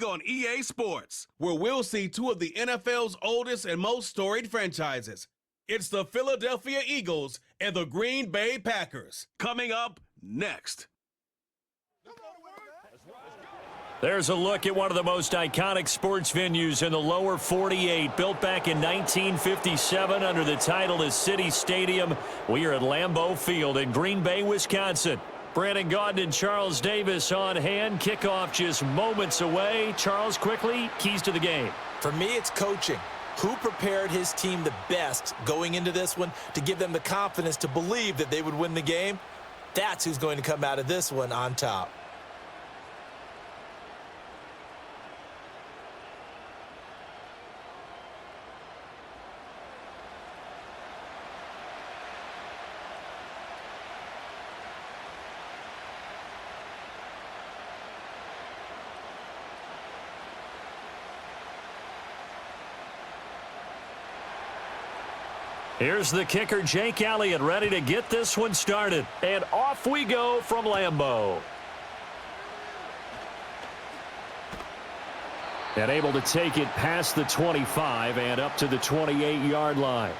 week on EA Sports, where we'll see two of the NFL's oldest and most storied franchises. It's the Philadelphia Eagles and the Green Bay Packers. Coming up next. There's a look at one of the most iconic sports venues in the lower 48, built back in 1957 under the title of City Stadium. We are at Lambeau Field in Green Bay, Wisconsin. Brandon Gaudin and Charles Davis on hand. Kickoff just moments away. Charles, quickly, keys to the game. For me, it's coaching. Who prepared his team the best going into this one to give them the confidence to believe that they would win the game? That's who's going to come out of this one on top. Here's the kicker, Jake Elliott, ready to get this one started. And off we go from Lambeau. And able to take it past the 25 and up to the 28-yard line.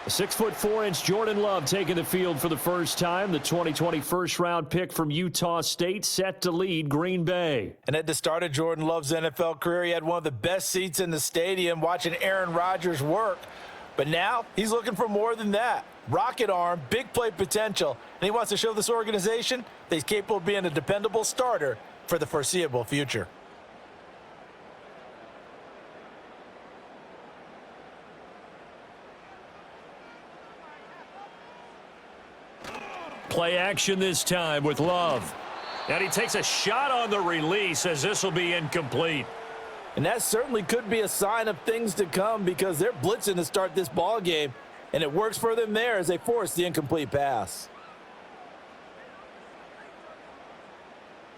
A 6'4" Jordan Love taking the field for the first time. The 2020 first-round pick from Utah State set to lead Green Bay. And at the start of Jordan Love's NFL career, he had one of the best seats in the stadium watching Aaron Rodgers work. But now he's looking for more than that. Rocket arm, big play potential, and he wants to show this organization that he's capable of being a dependable starter for the foreseeable future. Play action this time with Love. And he takes a shot on the release as this will be incomplete. And that certainly could be a sign of things to come because they're blitzing to start this ball game, and it works for them there as they force the incomplete pass.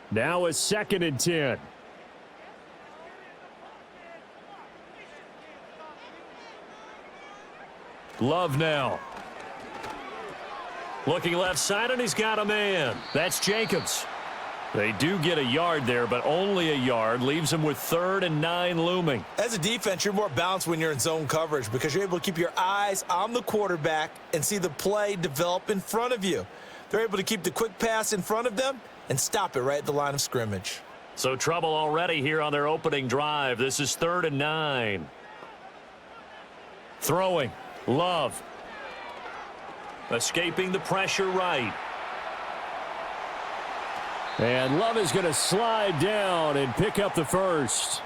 Now a 2nd and 10. Love now. Looking left side, and he's got a man. That's Jacobs. They do get a yard there, but only a yard. Leaves them with 3rd and 9 looming. As a defense, you're more balanced when you're in zone coverage because you're able to keep your eyes on the quarterback and see the play develop in front of you. They're able to keep the quick pass in front of them and stop it right at the line of scrimmage. So trouble already here on their opening drive. This is 3rd and 9. Throwing. Love. Escaping the pressure right. And Love is going to slide down and pick up the first.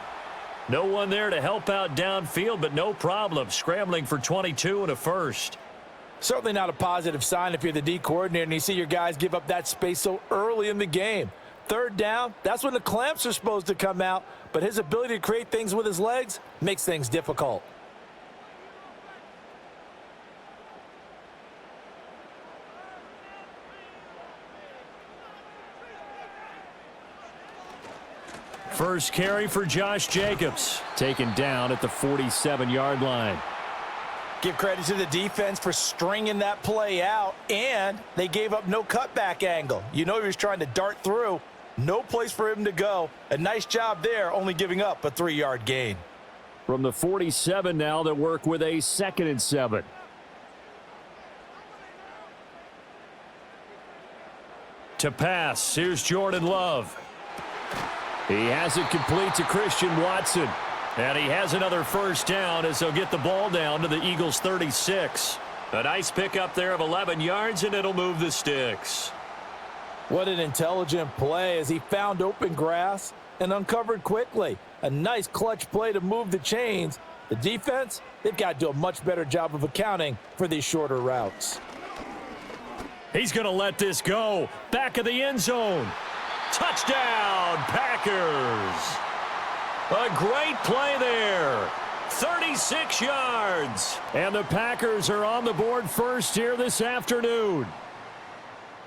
No one there to help out downfield, but no problem. Scrambling for 22 and a first. Certainly not a positive sign if you're the D coordinator and you see your guys give up that space so early in the game. 3rd down, that's when the clamps are supposed to come out, but his ability to create things with his legs makes things difficult. First carry for Josh Jacobs. Taken down at the 47-yard line. Give credit to the defense for stringing that play out, and they gave up no cutback angle. You know he was trying to dart through. No place for him to go. A nice job there, only giving up a 3-yard gain. From the 47 now, they work with a 2nd and 7. To pass, here's Jordan Love. He has it complete to Christian Watson. And he has another first down as they'll get the ball down to the Eagles' 36. A nice pickup there of 11 yards, and it'll move the sticks. What an intelligent play as he found open grass and uncovered quickly. A nice clutch play to move the chains. The defense, they've got to do a much better job of accounting for these shorter routes. He's going to let this go. Back of the end zone. Touchdown, Packers. A great play there. 36 yards. And the Packers are on the board first here this afternoon.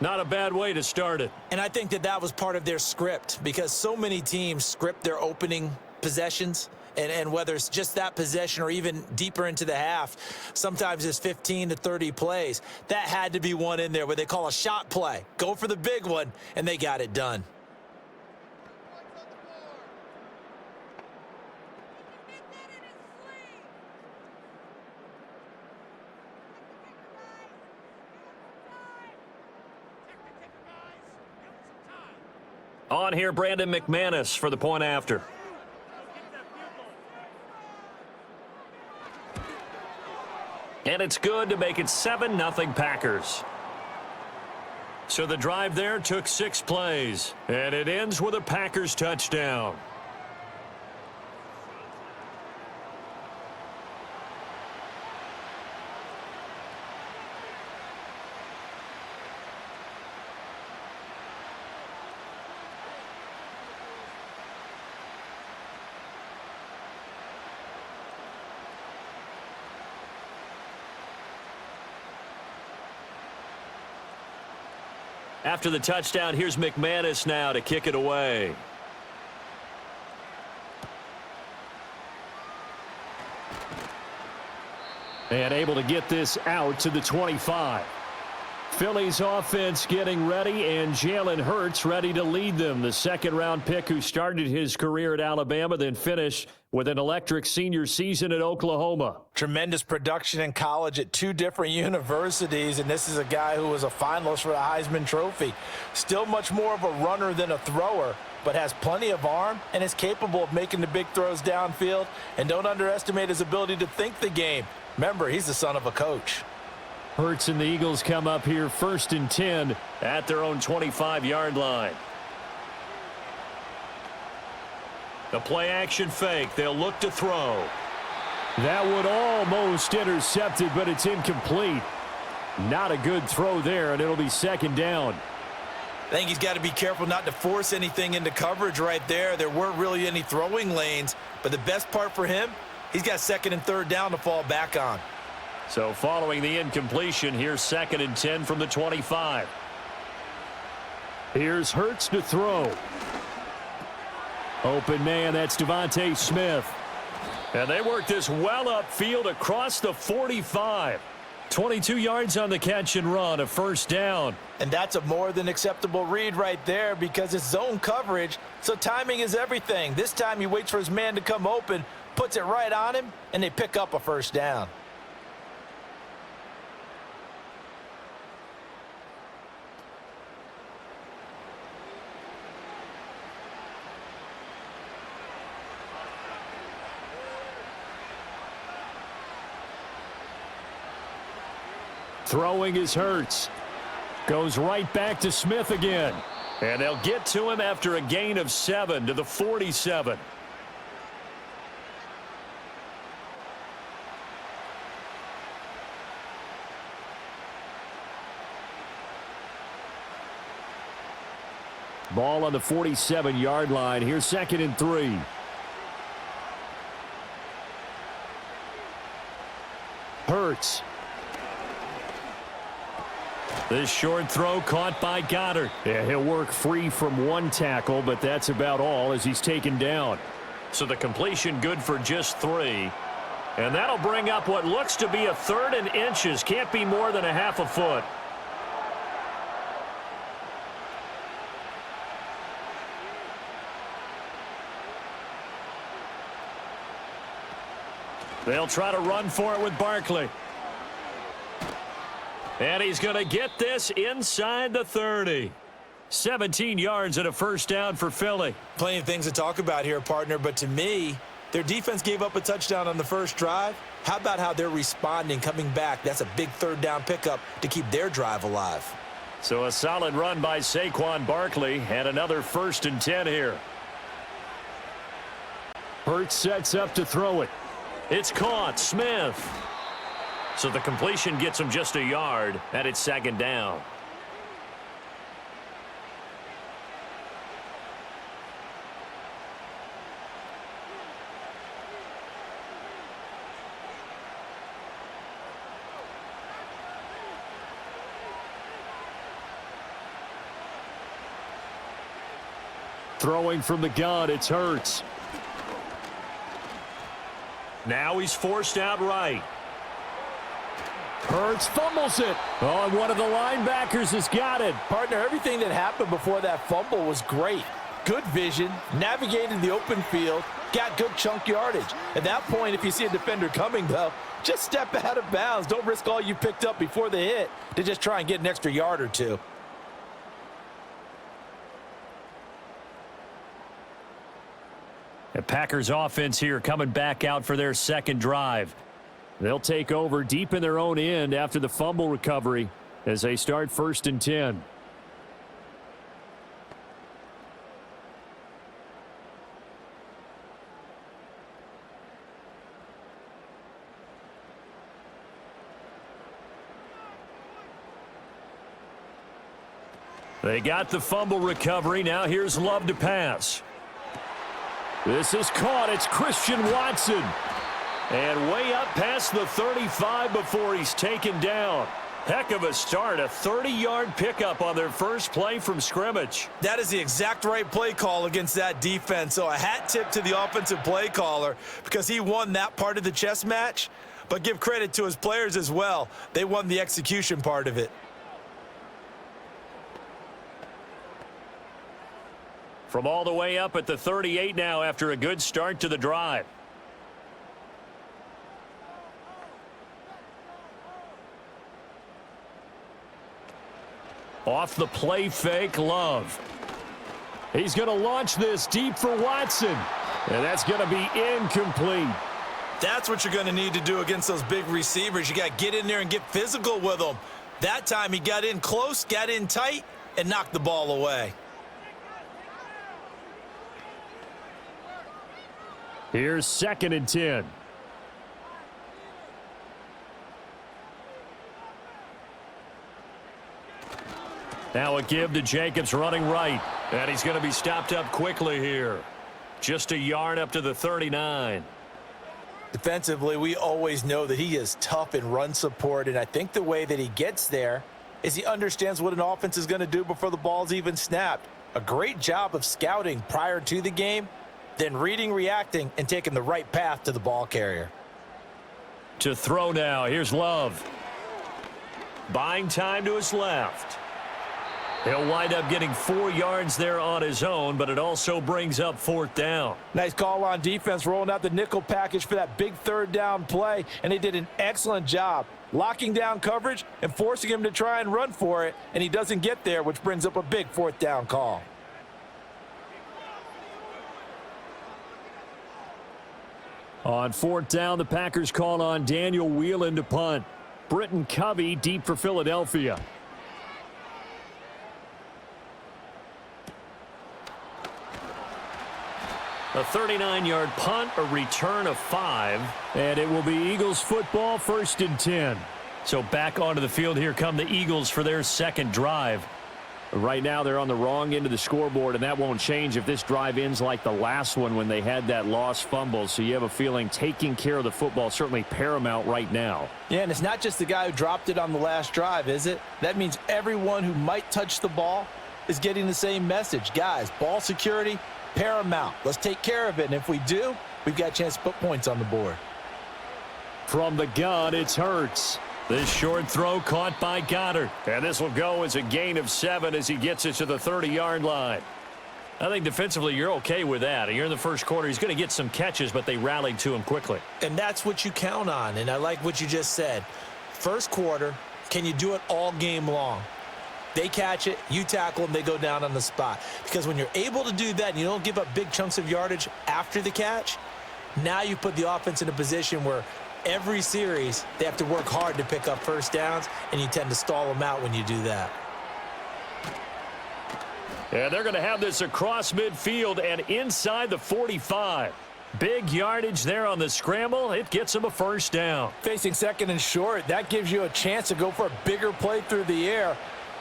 Not a bad way to start it. And I think that was part of their script because so many teams script their opening possessions. And whether it's just that possession or even deeper into the half, sometimes it's 15 to 30 plays. That had to be one in there where they call a shot play. Go for the big one, and they got it done. On here, Brandon McManus for the point after. And it's good to make it 7-0 Packers. So the drive there took 6 plays. And it ends with a Packers touchdown. After the touchdown, here's McManus now to kick it away. And able to get this out to the 25. Philly's offense getting ready, and Jalen Hurts ready to lead them. The second-round pick who started his career at Alabama, then finished with an electric senior season at Oklahoma. Tremendous production in college at 2 different universities, and this is a guy who was a finalist for the Heisman Trophy. Still much more of a runner than a thrower, but has plenty of arm and is capable of making the big throws downfield. And don't underestimate his ability to think the game. Remember, he's the son of a coach. Hurts and the Eagles come up here 1st and 10 at their own 25-yard line. The play-action fake. They'll look to throw. That would almost intercepted, but it's incomplete. Not a good throw there, and it'll be 2nd down. I think he's got to be careful not to force anything into coverage right there. There weren't really any throwing lanes, but the best part for him, he's got 2nd and 3rd down to fall back on. So following the incompletion, here's 2nd and 10 from the 25. Here's Hurts to throw. Open man, that's Devontae Smith. And they work this well upfield across the 45. 22 yards on the catch and run, a 1st down. And that's a more than acceptable read right there because it's zone coverage, so timing is everything. This time he waits for his man to come open, puts it right on him, and they pick up a 1st down. Throwing is Hurts. Goes right back to Smith again. And they'll get to him after a gain of 7 to the 47. Ball on the 47-yard line. Here's 2nd and 3. Hurts. This short throw caught by Goddard. Yeah, he'll work free from 1 tackle, but that's about all as he's taken down. So the completion good for just 3. And that'll bring up what looks to be a 3rd and inches. Can't be more than a half a foot. They'll try to run for it with Barkley. And he's going to get this inside the 30. 17 yards and a 1st down for Philly. Plenty of things to talk about here, partner, but to me, their defense gave up a touchdown on the first drive. How about how they're responding, coming back? That's a big 3rd down pickup to keep their drive alive. So a solid run by Saquon Barkley and another 1st and 10 here. Hurts sets up to throw it. It's caught. Smith. So the completion gets him just a yard, and it's 2nd down. Throwing from the gun, it's Hurts. Now he's forced out right. Hurts fumbles it. Oh, and one of the linebackers has got it. Partner, everything that happened before that fumble was great. Good vision, navigated the open field, got good chunk yardage. At that point, if you see a defender coming, though, just step out of bounds. Don't risk all you picked up before the hit to just try and get an extra yard or 2. The Packers offense here coming back out for their second drive. They'll take over deep in their own end after the fumble recovery as they start 1st and 10. They got the fumble recovery. Now here's Love to pass. This is caught. It's Christian Watson. And way up past the 35 before he's taken down. Heck of a start. A 30-yard pickup on their first play from scrimmage. That is the exact right play call against that defense. So a hat tip to the offensive play caller because he won that part of the chess match. But give credit to his players as well. They won the execution part of it. From all the way up at the 38 now after a good start to the drive. Off the play fake, Love. He's going to launch this deep for Watson. And that's going to be incomplete. That's what you're going to need to do against those big receivers. You got to get in there and get physical with them. That time he got in close, got in tight, and knocked the ball away. Here's 2nd and 10. Now a give to Jacobs running right. And he's going to be stopped up quickly here. Just a yard up to the 39. Defensively, we always know that he is tough in run support, and I think the way that he gets there is he understands what an offense is going to do before the ball's even snapped. A great job of scouting prior to the game, then reading, reacting, and taking the right path to the ball carrier. To throw now. Here's Love. Buying time to his left. He'll wind up getting 4 yards there on his own, but it also brings up 4th down. Nice call on defense, rolling out the nickel package for that big 3rd down play, and they did an excellent job locking down coverage and forcing him to try and run for it, and he doesn't get there, which brings up a big 4th down call. On 4th down, the Packers call on Daniel Whelan to punt. Britton Covey deep for Philadelphia. A 39-yard punt, a return of 5. And it will be Eagles football, 1st and 10. So back onto the field, here come the Eagles for their second drive. Right now they're on the wrong end of the scoreboard, and that won't change if this drive ends like the last one when they had that lost fumble. So you have a feeling taking care of the football certainly paramount right now. Yeah, and it's not just the guy who dropped it on the last drive, is it? That means everyone who might touch the ball is getting the same message. Guys, ball security, paramount. Let's take care of it, and if we do, we've got a chance to put points on the board. From the gun, it's Hurts. This short throw caught by Goddard. And this will go as a gain of 7 as he gets it to the 30-yard line. I think defensively you're okay with that. You're in the first quarter. He's going to get some catches, but they rallied to him quickly. And that's what you count on, and I like what you just said. First quarter, can you do it all game long? They catch it, you tackle them, they go down on the spot. Because when you're able to do that and you don't give up big chunks of yardage after the catch, now you put the offense in a position where every series they have to work hard to pick up first downs, and you tend to stall them out when you do that. And they're going to have this across midfield and inside the 45. Big yardage there on the scramble. It gets them a first down. Facing 2nd and short, that gives you a chance to go for a bigger play through the air.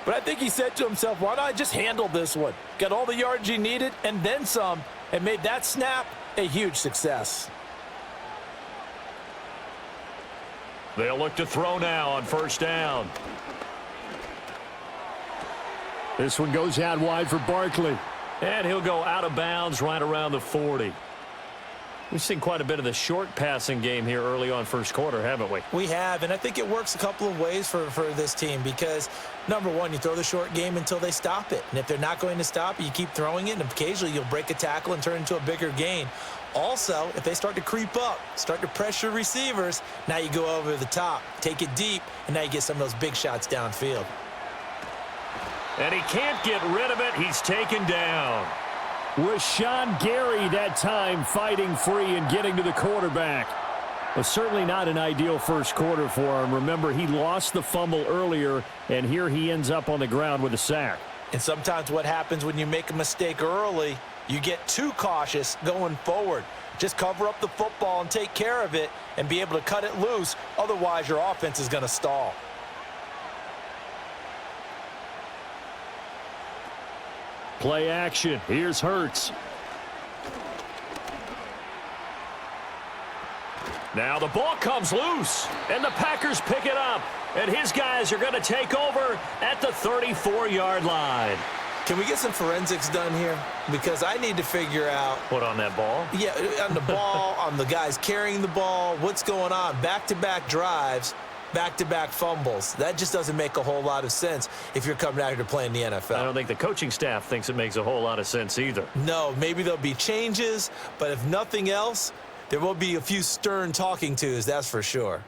But I think he said to himself, why don't I just handle this one? Got all the yardage he needed and then some, and made that snap a huge success. They'll look to throw now on first down. This one goes out wide for Barkley. And he'll go out of bounds right around the 40. We've seen quite a bit of the short passing game here early on first quarter, haven't we? We have, and I think it works a couple of ways for this team because, number one, you throw the short game until they stop it. And if they're not going to stop it, you keep throwing it, and occasionally you'll break a tackle and turn into a bigger gain. Also, if they start to creep up, start to pressure receivers, now you go over the top, take it deep, and now you get some of those big shots downfield. And he can't get rid of it. He's taken down. Rashawn Gary that time fighting free and getting to the quarterback. Well, certainly not an ideal first quarter for him. Remember, he lost the fumble earlier, and here he ends up on the ground with a sack. And sometimes what happens when you make a mistake early, you get too cautious going forward. Just cover up the football and take care of it and be able to cut it loose. Otherwise, your offense is going to stall. Play action. Here's Hurts. Now the ball comes loose, and the Packers pick it up. And his guys are going to take over at the 34-yard line. Can we get some forensics done here? Because I need to figure out. What, on that ball? Yeah, on the ball, on the guys carrying the ball. What's going on? Back-to-back drives, back-to-back fumbles. That just doesn't make a whole lot of sense if you're coming out here to play in the NFL. I don't think the coaching staff thinks it makes a whole lot of sense either. No, maybe there'll be changes, but if nothing else, there will be a few stern talking tos, that's for sure.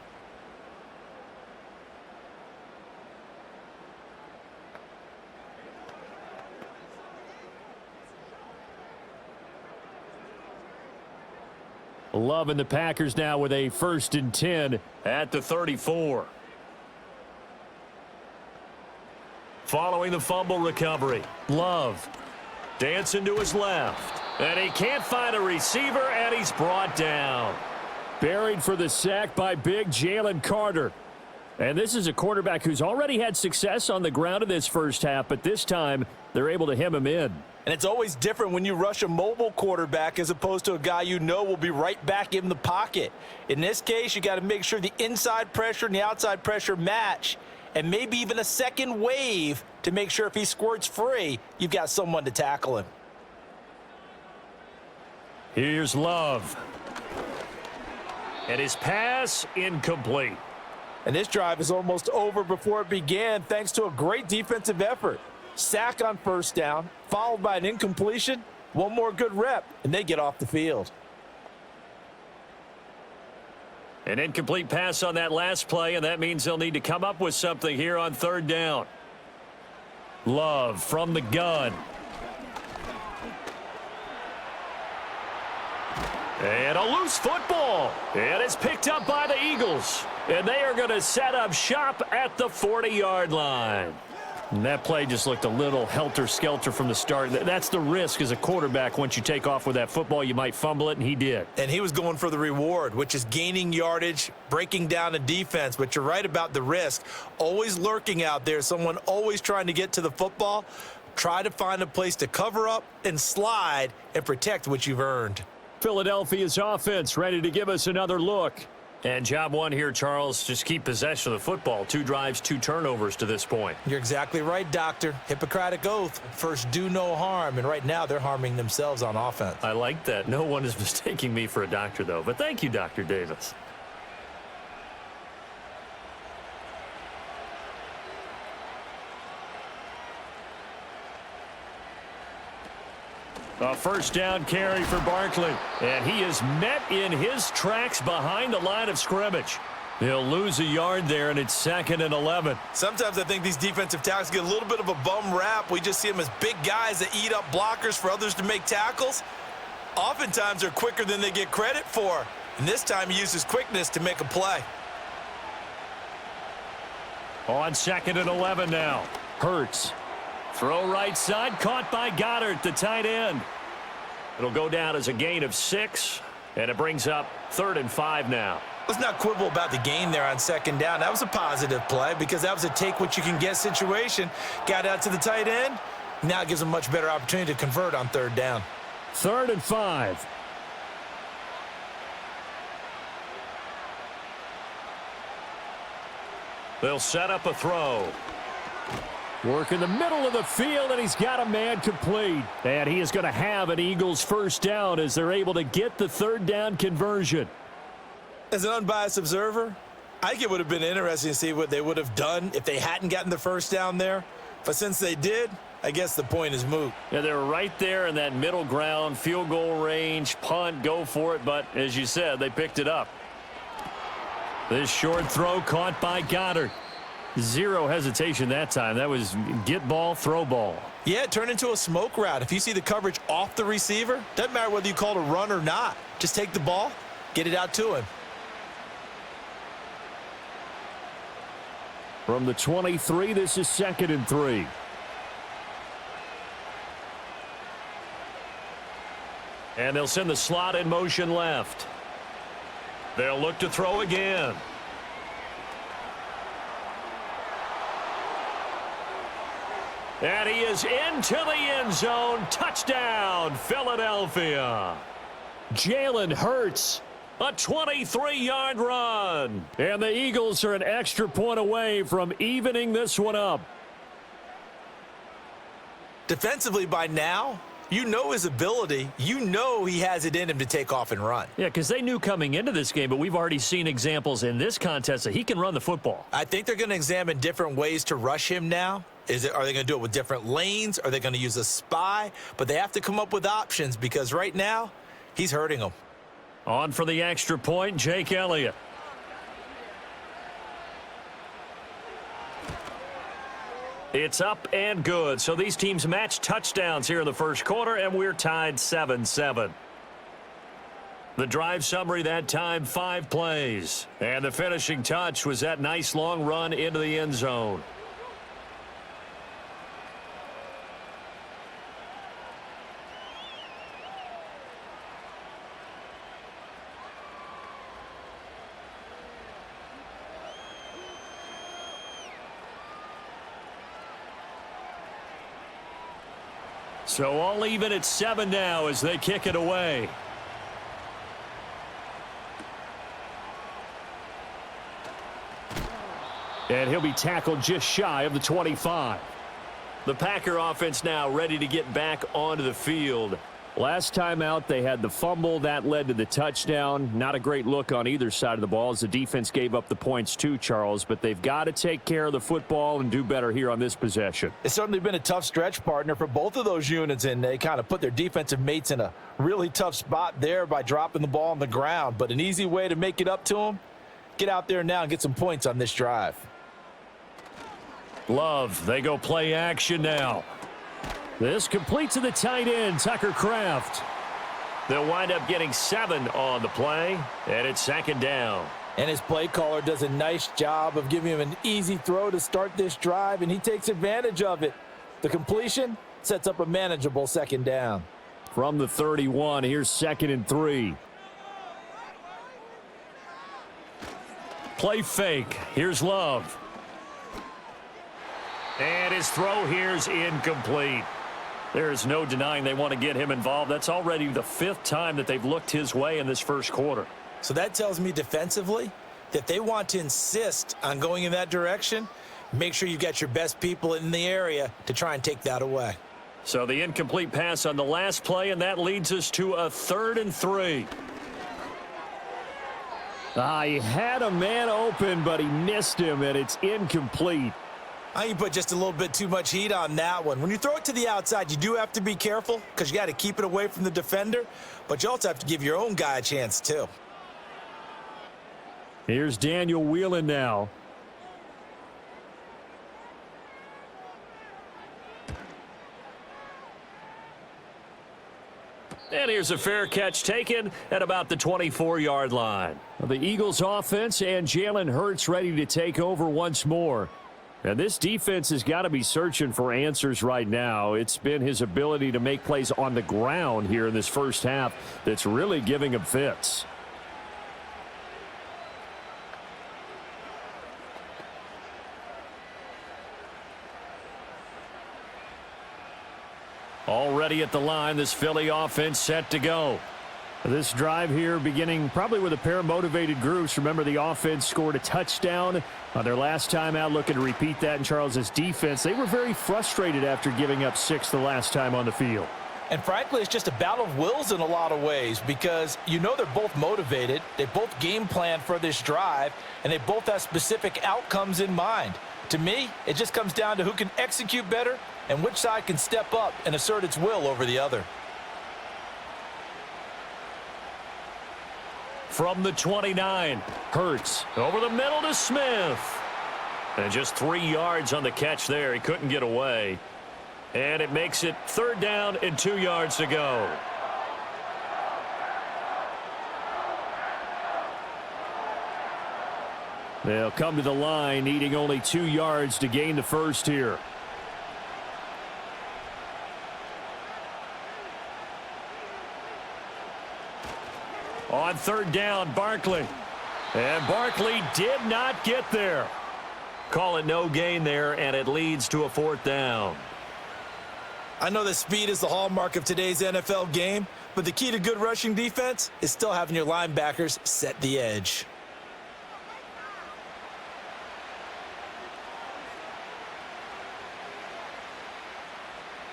Love and the Packers now with a 1st and 10 at the 34. Following the fumble recovery, Love dancing to his left. And he can't find a receiver, and he's brought down. Buried for the sack by big Jalen Carter. And this is a quarterback who's already had success on the ground in this first half, but this time they're able to hem him in. And it's always different when you rush a mobile quarterback as opposed to a guy you know will be right back in the pocket. In this case, you got to make sure the inside pressure and the outside pressure match, and maybe even a second wave to make sure if he squirts free, you've got someone to tackle him. Here's Love. And his pass incomplete. And this drive is almost over before it began thanks to a great defensive effort. Sack on first down, followed by an incompletion, one more good rep, and they get off the field. An incomplete pass on that last play, and that means they'll need to come up with something here on 3rd down. Love from the gun. And a loose football. And it's picked up by the Eagles. And they are going to set up shop at the 40-yard line. And that play just looked a little helter-skelter from the start. That's the risk as a quarterback. Once you take off with that football, you might fumble it, and he did. And he was going for the reward, which is gaining yardage, breaking down a defense. But you're right about the risk. Always lurking out there, someone always trying to get to the football. Try to find a place to cover up and slide and protect what you've earned. Philadelphia's offense ready to give us another look. And job one here, Charles, just keep possession of the football. 2 drives, 2 turnovers to this point. You're exactly right, Doctor. Hippocratic oath. First, do no harm. And right now, they're harming themselves on offense. I like that. No one is mistaking me for a doctor, though. But thank you, Dr. Davis. A first down carry for Barkley. And he is met in his tracks behind the line of scrimmage. He'll lose a yard there, and it's 2nd and 11. Sometimes I think these defensive tackles get a little bit of a bum rap. We just see them as big guys that eat up blockers for others to make tackles. Oftentimes they're quicker than they get credit for. And this time he uses quickness to make a play. On 2nd and 11 now. Hurts. Throw right side, caught by Goddard, the tight end. It'll go down as a gain of 6, and it brings up 3rd and 5 now. Let's not quibble about the gain there on 2nd down. That was a positive play because that was a take-what-you-can-get situation. Got out to the tight end. Now it gives them a much better opportunity to convert on 3rd down. 3rd and 5. They'll set up a throw. Work in the middle of the field, and he's got a man complete. And he is going to have an Eagles first down as they're able to get the 3rd down conversion. As an unbiased observer, I think it would have been interesting to see what they would have done if they hadn't gotten the first down there. But since they did, I guess the point is moot. Yeah, they were right there in that middle ground, field goal range, punt, go for it. But as you said, they picked it up. This short throw caught by Goddard. Zero hesitation that time. That was get ball, throw ball. Yeah, it turned into a smoke route. If you see the coverage off the receiver, doesn't matter whether you call it a run or not. Just take the ball, get it out to him. From the 23, this is 2nd and 3. And they'll send the slot in motion left. They'll look to throw again. And he is into the end zone. Touchdown, Philadelphia. Jalen Hurts, a 23-yard run. And the Eagles are an extra point away from evening this one up. Defensively by now, you know his ability. You know he has it in him to take off and run. Yeah, because they knew coming into this game, but we've already seen examples in this contest that he can run the football. I think they're going to examine different ways to rush him now. Are they going to do it with different lanes? Are they going to use a spy? But they have to come up with options because right now, he's hurting them. On for the extra point, Jake Elliott. It's up and good. So these teams match touchdowns here in the first quarter, and we're tied 7-7. The drive summary that time, 5 plays. And the finishing touch was that nice long run into the end zone. So all even at 7 now as they kick it away. And he'll be tackled just shy of the 25. The Packer offense now ready to get back onto the field. Last time out, they had the fumble. That led to the touchdown. Not a great look on either side of the ball as the defense gave up the points too, Charles. But they've got to take care of the football and do better here on this possession. It's certainly been a tough stretch, partner, for both of those units, and they kind of put their defensive mates in a really tough spot there by dropping the ball on the ground. But an easy way to make it up to them, get out there now and get some points on this drive. Love, they go play action now. This completes to the tight end, Tucker Kraft. They'll wind up getting 7 on the play, and it's 2nd down. And his play caller does a nice job of giving him an easy throw to start this drive, and he takes advantage of it. The completion sets up a manageable 2nd down. From the 31, here's 2nd and 3. Play fake. Here's Love. And his throw here's incomplete. There's no denying they want to get him involved. That's already the 5th time that they've looked his way in this first quarter. So that tells me defensively that they want to insist on going in that direction. Make sure you've got your best people in the area to try and take that away. So the incomplete pass on the last play, and that leads us to a 3rd and 3. He had a man open, but he missed him, and it's incomplete. You put just a little bit too much heat on that one. When you throw it to the outside, you do have to be careful because you got to keep it away from the defender, but you also have to give your own guy a chance too. Here's Daniel Whelan now. And here's a fair catch taken at about the 24-yard line. The Eagles offense and Jalen Hurts ready to take over once more. And this defense has got to be searching for answers right now. It's been his ability to make plays on the ground here in this first half that's really giving him fits. Already at the line, this Philly offense set to go. This drive here beginning probably with a pair of motivated groups. Remember, the offense scored a touchdown on their last time out, looking to repeat that in Charles's defense. They were very frustrated after giving up 6 the last time on the field. And frankly, it's just a battle of wills in a lot of ways because you know they're both motivated. They both game plan for this drive, and they both have specific outcomes in mind. To me, it just comes down to who can execute better and which side can step up and assert its will over the other. From the 29, Hurts over the middle to Smith. And just 3 yards on the catch there. He couldn't get away. And it makes it 3rd down and 2 yards to go. They'll come to the line, needing only 2 yards to gain the first here. On 3rd down, Barkley. And Barkley did not get there. Call it no gain there, and it leads to a 4th down. I know that speed is the hallmark of today's NFL game, but the key to good rushing defense is still having your linebackers set the edge.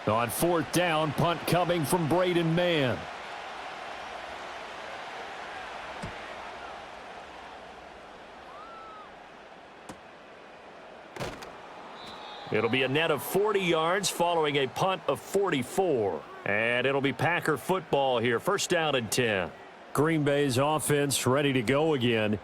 On 4th down, punt coming from Braden Mann. It'll be a net of 40 yards following a punt of 44. And it'll be Packer football here. 1st down and 10. Green Bay's offense ready to go again.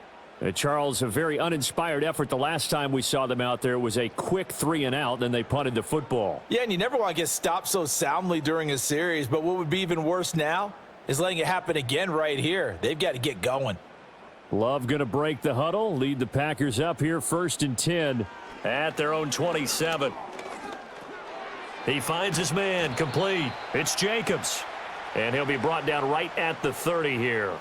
Charles, a very uninspired effort the last time we saw them out there. It was a quick 3 and out, then they punted the football. Yeah, and you never want to get stopped so soundly during a series, but what would be even worse now is letting it happen again right here. They've got to get going. Love going to break the huddle, lead the Packers up here 1st and 10 at their own 27. He finds his man, complete. It's Jacobs, and he'll be brought down right at the 30 here.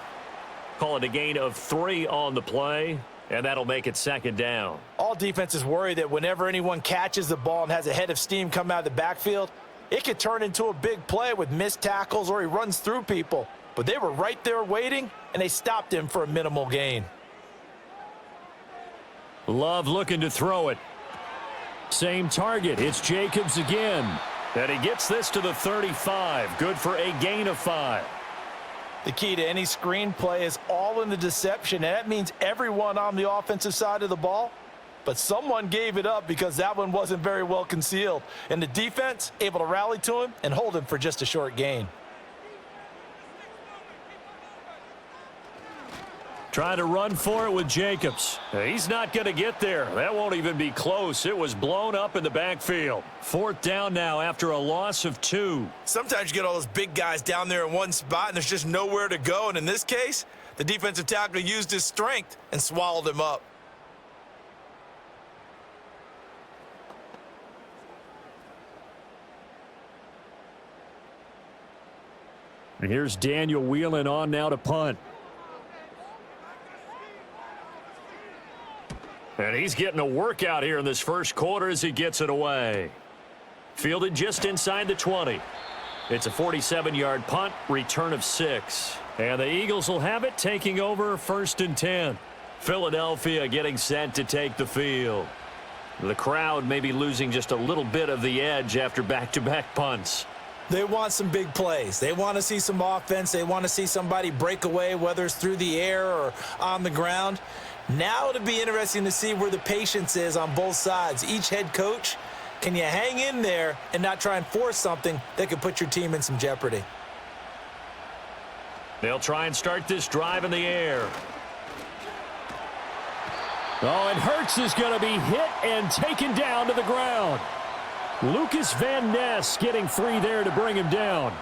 Call it a gain of 3 on the play, and that'll make it 2nd down. All defenses worry that whenever anyone catches the ball and has a head of steam come out of the backfield, it could turn into a big play with missed tackles or he runs through people. But they were right there waiting, and they stopped him for a minimal gain. Love looking to throw it. Same target. It's Jacobs again. And he gets this to the 35. Good for a gain of 5. The key to any screen play is all in the deception, and that means everyone on the offensive side of the ball. But someone gave it up because that one wasn't very well concealed. And the defense able to rally to him and hold him for just a short gain. Trying to run for it with Jacobs. He's not going to get there. That won't even be close. It was blown up in the backfield. 4th down now after a loss of 2. Sometimes you get all those big guys down there in one spot, and there's just nowhere to go. And in this case, the defensive tackle used his strength and swallowed him up. And here's Daniel Whelan on now to punt. And he's getting a workout here in this 1st quarter as he gets it away. Fielded just inside the 20. It's a 47-yard punt, return of 6. And the Eagles will have it, taking over 1st and 10. Philadelphia getting set to take the field. The crowd may be losing just a little bit of the edge after back-to-back punts. They want some big plays. They want to see some offense. They want to see somebody break away, whether it's through the air or on the ground. Now it'll be interesting to see where the patience is on both sides. Each head coach, can you hang in there and not try and force something that could put your team in some jeopardy? They'll try and start this drive in the air. Oh, and Hurts is going to be hit and taken down to the ground. Lucas Van Ness getting 3 there to bring him down.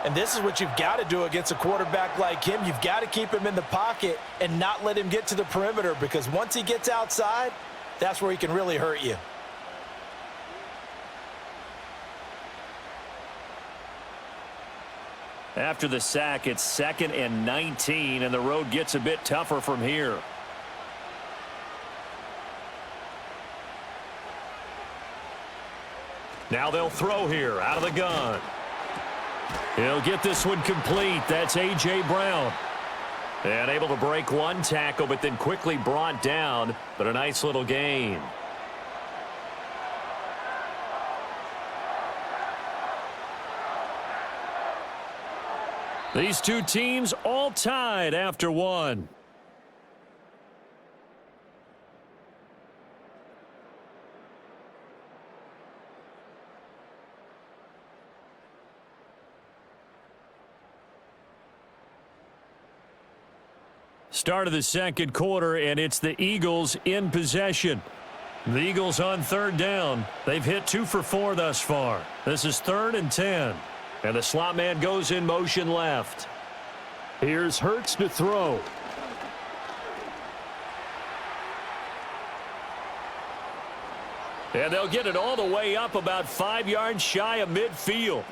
And this is what you've got to do against a quarterback like him. You've got to keep him in the pocket and not let him get to the perimeter, because once he gets outside, that's where he can really hurt you. After the sack, it's 2nd and 19, and the road gets a bit tougher from here. Now they'll throw here out of the gun. He'll get this one complete. That's A.J. Brown. And able to break one tackle, but then quickly brought down. But a nice little gain. These two teams all tied after one. Start of the 2nd quarter, and it's the Eagles in possession. The Eagles on third down. They've hit 2 for 4 thus far. This is 3rd and 10. And the slot man goes in motion left. Here's Hurts to throw. And they'll get it all the way up about 5 yards shy of midfield.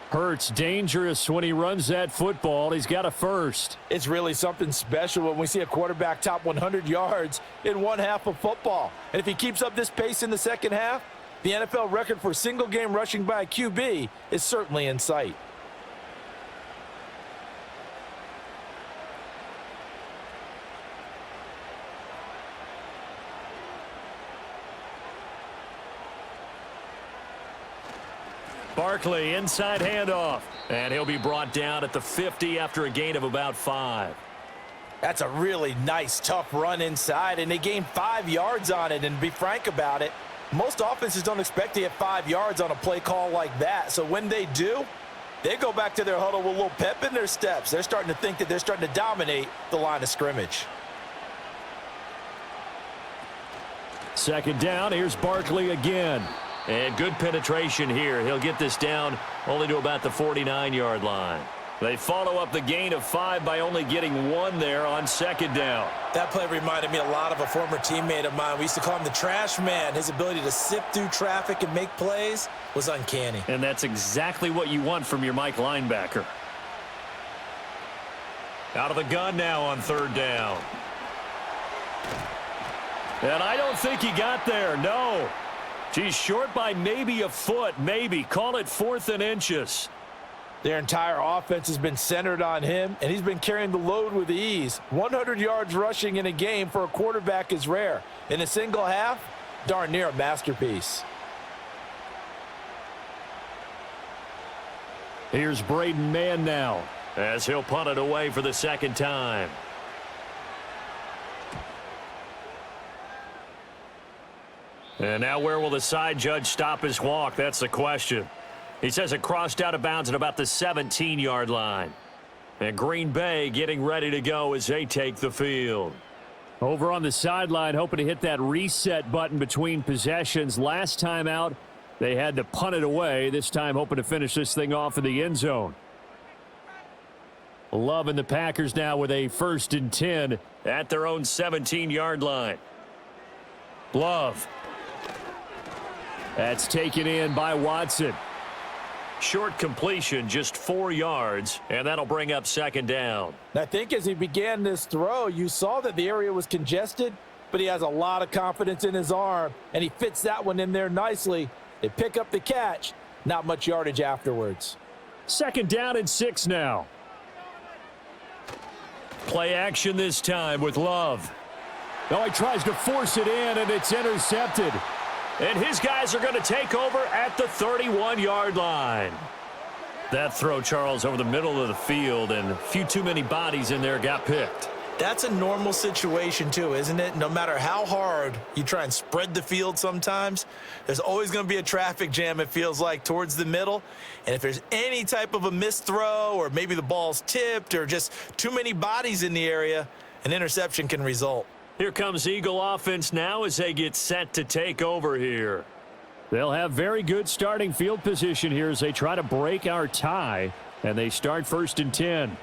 Hurts dangerous when he runs that football. He's got a first. It's really something special when we see a quarterback top 100 yards in one half of football. And if he keeps up this pace in the second half, the NFL record for single game rushing by a QB is certainly in sight. Barkley inside handoff, and he'll be brought down at the 50 after a gain of about 5. That's a really nice, tough run inside, and they gained 5 yards on it. And to be frank about it, most offenses don't expect to get 5 yards on a play call like that. So when they do, they go back to their huddle with a little pep in their steps. They're starting to think that they're starting to dominate the line of scrimmage. Second down, here's Barkley again. And good penetration here. He'll get this down only to about the 49-yard line. They follow up the gain of 5 by only getting 1 there on second down. That play reminded me a lot of a former teammate of mine. We used to call him the trash man. His ability to sift through traffic and make plays was uncanny. And that's exactly what you want from your Mike linebacker. Out of the gun now on third down. And I don't think he got there, no. He's short by maybe a foot, maybe. Call it 4th and inches. Their entire offense has been centered on him, and he's been carrying the load with ease. 100 yards rushing in a game for a quarterback is rare. In a single half, darn near a masterpiece. Here's Braden Mann now, as he'll punt it away for the second time. And now where will the side judge stop his walk? That's the question. He says it crossed out of bounds at about the 17-yard line. And Green Bay getting ready to go as they take the field. Over on the sideline, hoping to hit that reset button between possessions. Last time out, they had to punt it away. This time hoping to finish this thing off in the end zone. Love and the Packers now with a 1st and 10 at their own 17-yard line. Love. That's taken in by Watson. Short completion, just 4 yards, and that'll bring up second down. I think as he began this throw, you saw that the area was congested, but he has a lot of confidence in his arm, and he fits that one in there nicely. They pick up the catch, not much yardage afterwards. Second down and 6 now. Play action this time with Love. Now he tries to force it in, and it's intercepted. And his guys are going to take over at the 31-yard line. That throw, Charles, over the middle of the field, and a few too many bodies in there got picked. That's a normal situation, too, isn't it? No matter how hard you try and spread the field sometimes, there's always going to be a traffic jam, it feels like, towards the middle. And if there's any type of a missed throw or maybe the ball's tipped or just too many bodies in the area, an interception can result. Here comes Eagle offense now as they get set to take over here. They'll have very good starting field position here as they try to break our tie, and they start 1st and 10.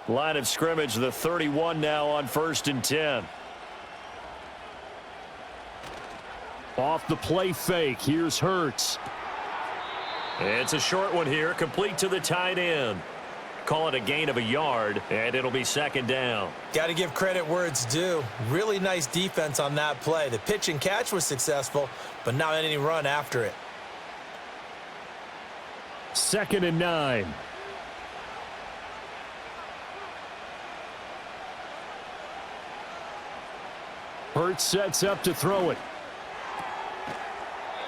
Line of scrimmage, the 31 now on 1st and 10. Off the play fake, here's Hurts. It's a short one here, complete to the tight end. Call it a gain of a yard, and it'll be second down. Got to give credit where it's due. Really nice defense on that play. The pitch and catch was successful, but not any run after it. 2nd and 9. Hurts sets up to throw it.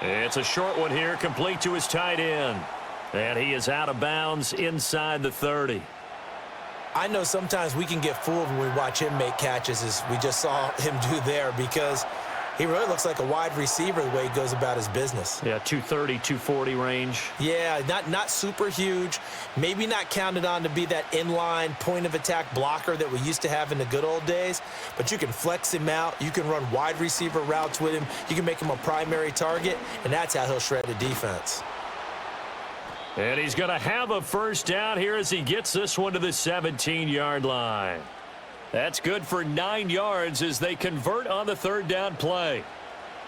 It's a short one here, complete to his tight end. And he is out of bounds inside the 30. I know sometimes we can get fooled when we watch him make catches, as we just saw him do there, because He really looks like a wide receiver the way he goes about his business. Yeah, 230, 240 range. Yeah, not super huge. Maybe not counted on to be that inline point-of-attack blocker that we used to have in the good old days. But you can flex him out. You can run wide receiver routes with him. You can make him a primary target, and that's how he'll shred the defense. And he's going to have a first down here as he gets this one to the 17-yard line. That's good for 9 yards as they convert on the third down play.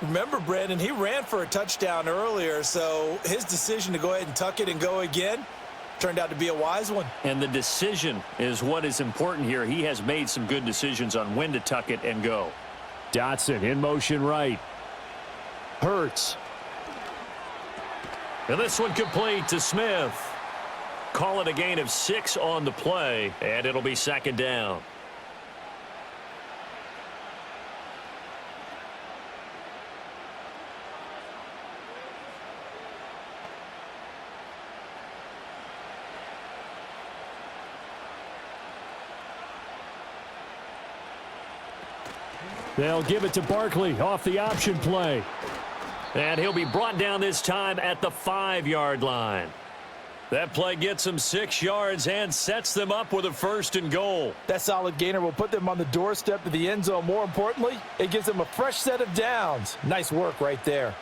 Remember, Brandon, he ran for a touchdown earlier, so his decision to go ahead and tuck it and go again turned out to be a wise one. And the decision is what is important here. He has made some good decisions on when to tuck it and go. Dotson in motion right. Hurts. And this one complete to Smith. Call it a gain of 6 on the play, and it'll be second down. They'll give it to Barkley off the option play. And he'll be brought down this time at the 5-yard line. That play gets them 6 yards and sets them up with a first and goal. That solid gainer will put them on the doorstep of the end zone. More importantly, it gives them a fresh set of downs. Nice work right there.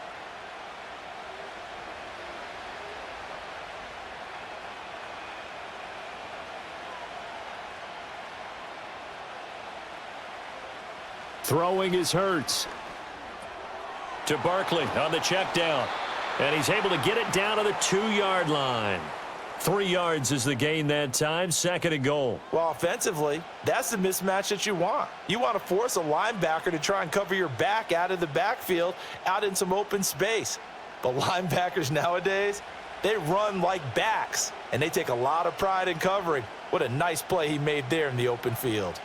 Throwing is Hurts. To Barkley on the check down. And he's able to get it down to the 2-yard line. 3 yards is the gain that time, second and goal. Well, offensively, that's the mismatch that you want. You want to force a linebacker to try and cover your back out of the backfield, out in some open space. But linebackers nowadays, they run like backs, and they take a lot of pride in covering. What a nice play he made there in the open field.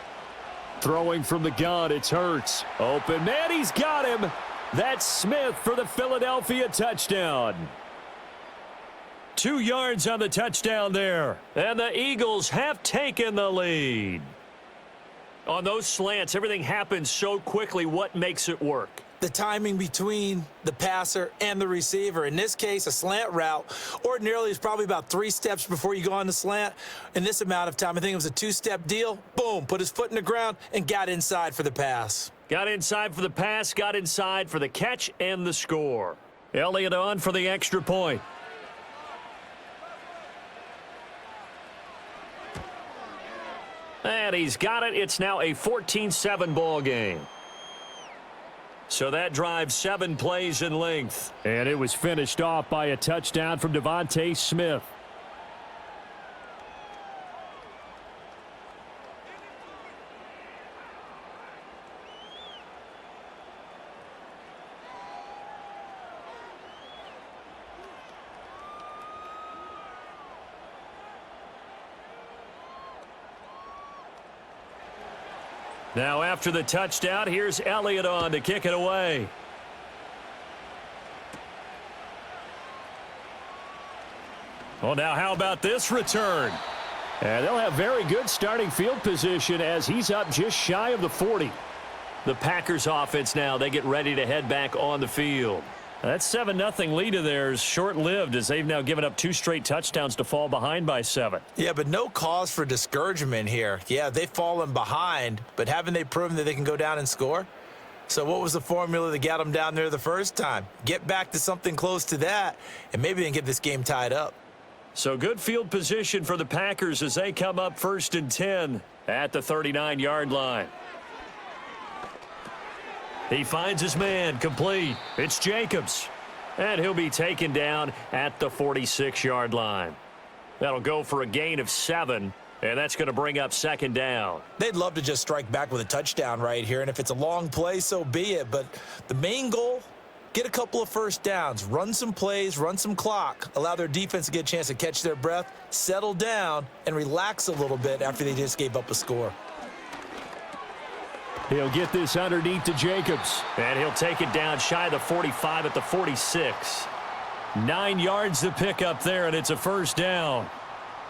Throwing from the gun, it's Hurts. Open man, he's got him. That's Smith for the Philadelphia touchdown. 2 yards on the touchdown there. And the Eagles have taken the lead. On those slants, everything happens so quickly. What makes it work? The timing between the passer and the receiver. In this case, a slant route ordinarily is probably about 3 steps before you go on the slant. In this amount of time, I think it was a 2-step deal. Boom, put his foot in the ground and got inside for the pass. Got inside for the pass, got inside for the catch and the score. Elliott on for the extra point. And he's got it. It's now a 14-7 ball game. So that drive 7 plays in length. And it was finished off by a touchdown from Devontae Smith. Now after the touchdown, here's Elliott on to kick it away. Well, now how about this return? And they'll have very good starting field position as he's up just shy of the 40. The Packers offense now, they get ready to head back on the field. That 7-0 lead of theirs short-lived as they've now given up 2 straight touchdowns to fall behind by 7. Yeah, but no cause for discouragement here. Yeah, they've fallen behind, but haven't they proven that they can go down and score? So what was the formula that got them down there the first time? Get back to something close to that, and maybe they can get this game tied up. So good field position for the Packers as they come up 1st and 10 at the 39-yard line. He finds his man, complete. It's Jacobs. And he'll be taken down at the 46-yard line. That'll go for a gain of 7, and that's going to bring up second down. They'd love to just strike back with a touchdown right here, and if it's a long play, so be it. But the main goal, get a couple of first downs, run some plays, run some clock, allow their defense to get a chance to catch their breath, settle down, and relax a little bit after they just gave up a score. He'll get this underneath to Jacobs. And he'll take it down shy of the 45 at the 46. 9 yards to pick up there, and it's a first down.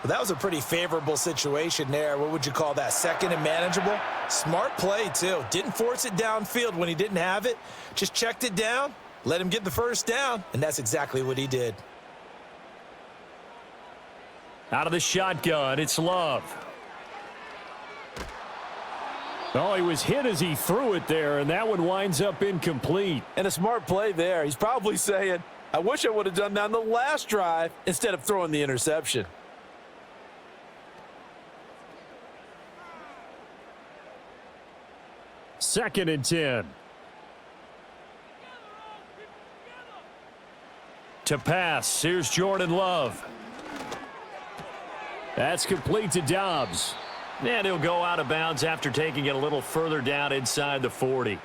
Well, that was a pretty favorable situation there. What would you call that? Second and manageable? Smart play, too. Didn't force it downfield when he didn't have it. Just checked it down, let him get the first down, and that's exactly what he did. Out of the shotgun, it's Love. Oh, he was hit as he threw it there, and that one winds up incomplete. And a smart play there. He's probably saying, I wish I would have done that on the last drive instead of throwing the interception. Second and 10. To pass, here's Jordan Love. That's complete to Dobbs. And he'll go out of bounds after taking it a little further down inside the 40.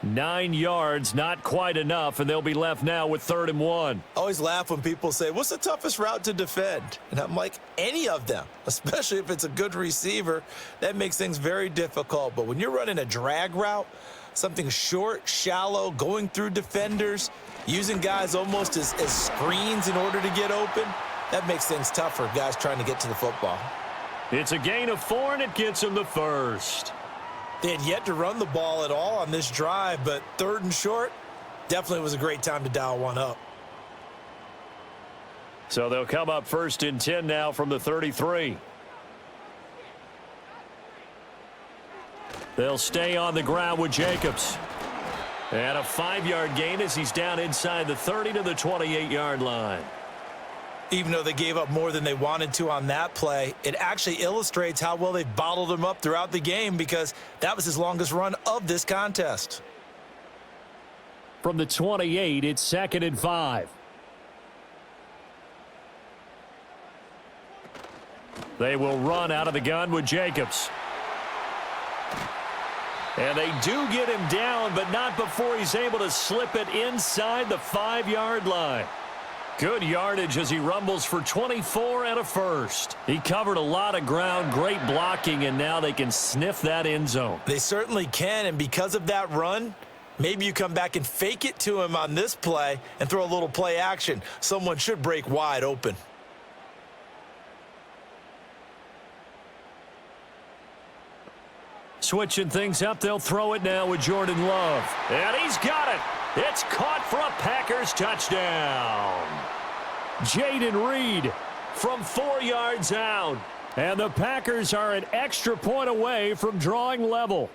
9 yards, not quite enough, and they'll be left now with 3rd and 1. I always laugh when people say, what's the toughest route to defend? And I'm like, any of them, especially if it's a good receiver. That makes things very difficult. But when you're running a drag route, something short, shallow, going through defenders, using guys almost as screens in order to get open, that makes things tough for guys trying to get to the football. It's a gain of 4, and it gets them the first. They had yet to run the ball at all on this drive, but 3rd and short definitely was a great time to dial one up. So they'll come up 1st and 10 now from the 33. They'll stay on the ground with Jacobs. And a 5-yard gain as he's down inside the 30 to the 28-yard line. Even though they gave up more than they wanted to on that play, it actually illustrates how well they've bottled him up throughout the game because that was his longest run of this contest. From the 28, it's 2nd and 5. They will run out of the gun with Jacobs. And they do get him down, but not before he's able to slip it inside the 5-yard line. Good yardage as he rumbles for 24 and a first. He covered a lot of ground, great blocking, and now they can sniff that end zone. They certainly can, and because of that run, maybe you come back and fake it to him on this play and throw a little play action. Someone should break wide open. Switching things up, they'll throw it now with Jordan Love. And he's got it. It's caught for a Packers touchdown. Jaden Reed from 4 yards out. And the Packers are an extra point away from drawing level.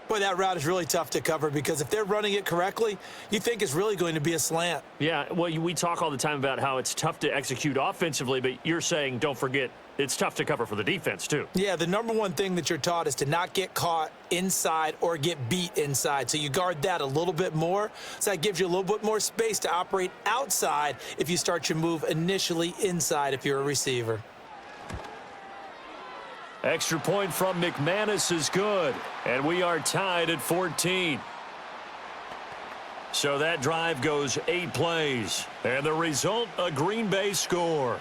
Boy, that route is really tough to cover because if they're running it correctly, you think it's really going to be a slant. Yeah, well, we talk all the time about how it's tough to execute offensively, but you're saying, don't forget, it's tough to cover for the defense, too. Yeah, the number one thing that you're taught is to not get caught inside or get beat inside. So you guard that a little bit more. So that gives you a little bit more space to operate outside if you start your move initially inside if you're a receiver. Extra point from McManus is good, and we are tied at 14. So that drive goes 8 plays, and the result, a Green Bay score.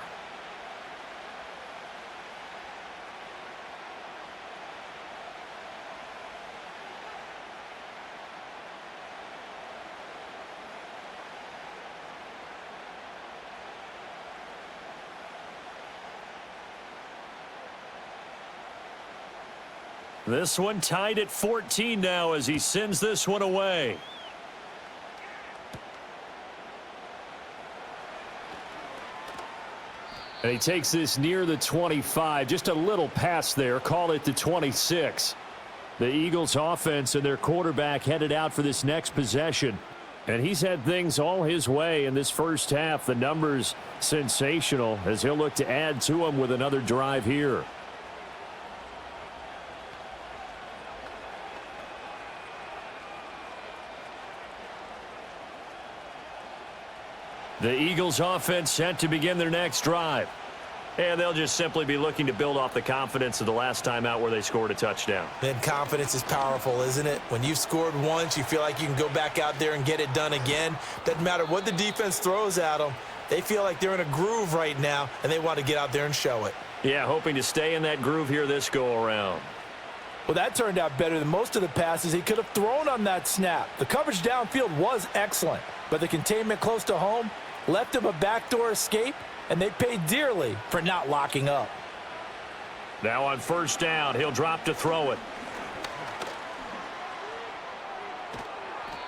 This one tied at 14 now as he sends this one away. And he takes this near the 25. Just a little pass there. Call it the 26. The Eagles offense and their quarterback headed out for this next possession. And he's had things all his way in this first half. The numbers sensational as he'll look to add to them with another drive here. The Eagles offense set to begin their next drive. And they'll just simply be looking to build off the confidence of the last time out where they scored a touchdown. And confidence is powerful, isn't it? When you've scored once, you feel like you can go back out there and get it done again. Doesn't matter what the defense throws at them. They feel like they're in a groove right now, and they want to get out there and show it. Yeah, hoping to stay in that groove here this go-around. Well, that turned out better than most of the passes he could have thrown on that snap. The coverage downfield was excellent, but the containment close to home, left him a backdoor escape, and they paid dearly for not locking up. Now on first down, he'll drop to throw it.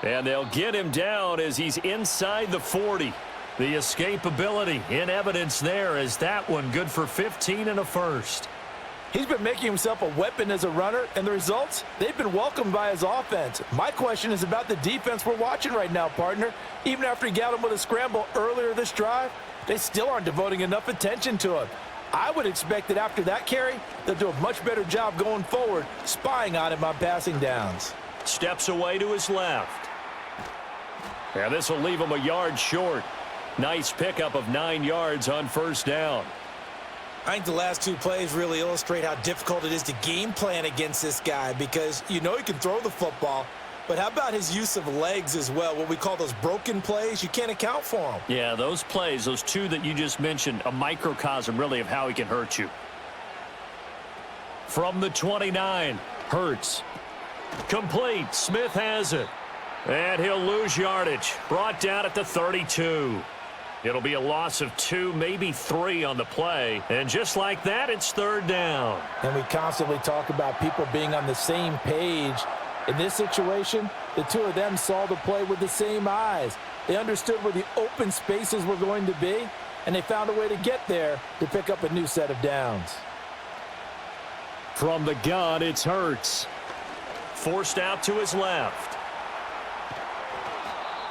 And they'll get him down as he's inside the 40. The escapability in evidence there as that one good for 15 and a first. He's been making himself a weapon as a runner, and the results, they've been welcomed by his offense. My question is about the defense we're watching right now, partner. Even after he got him with a scramble earlier this drive, they still aren't devoting enough attention to him. I would expect that after that carry, they'll do a much better job going forward, spying on him on passing downs. Steps away to his left. And this will leave him a yard short. Nice pickup of 9 yards on first down. I think the last two plays really illustrate how difficult it is to game plan against this guy because you know he can throw the football, but how about his use of legs as well, what we call those broken plays? You can't account for them. Yeah, those plays, those two that you just mentioned, a microcosm really of how he can hurt you. From the 29, Hurts. Complete. Smith has it. And he'll lose yardage. Brought down at the 32. It'll be a loss of 2, maybe 3 on the play. And just like that, it's third down. And we constantly talk about people being on the same page. In this situation, the two of them saw the play with the same eyes. They understood where the open spaces were going to be, and they found a way to get there to pick up a new set of downs. From the gun, it's Hurts. Forced out to his left.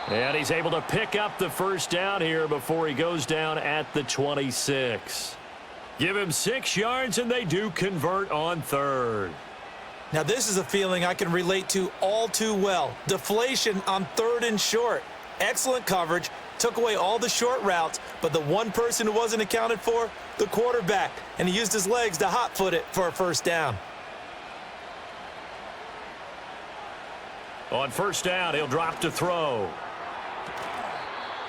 And he's able to pick up the first down here before he goes down at the 26. Give him 6 yards, and they do convert on third. Now, this is a feeling I can relate to all too well. Deflation on third and short. Excellent coverage. Took away all the short routes, but the one person who wasn't accounted for, the quarterback. And he used his legs to hot-foot it for a first down. On first down, he'll drop to throw.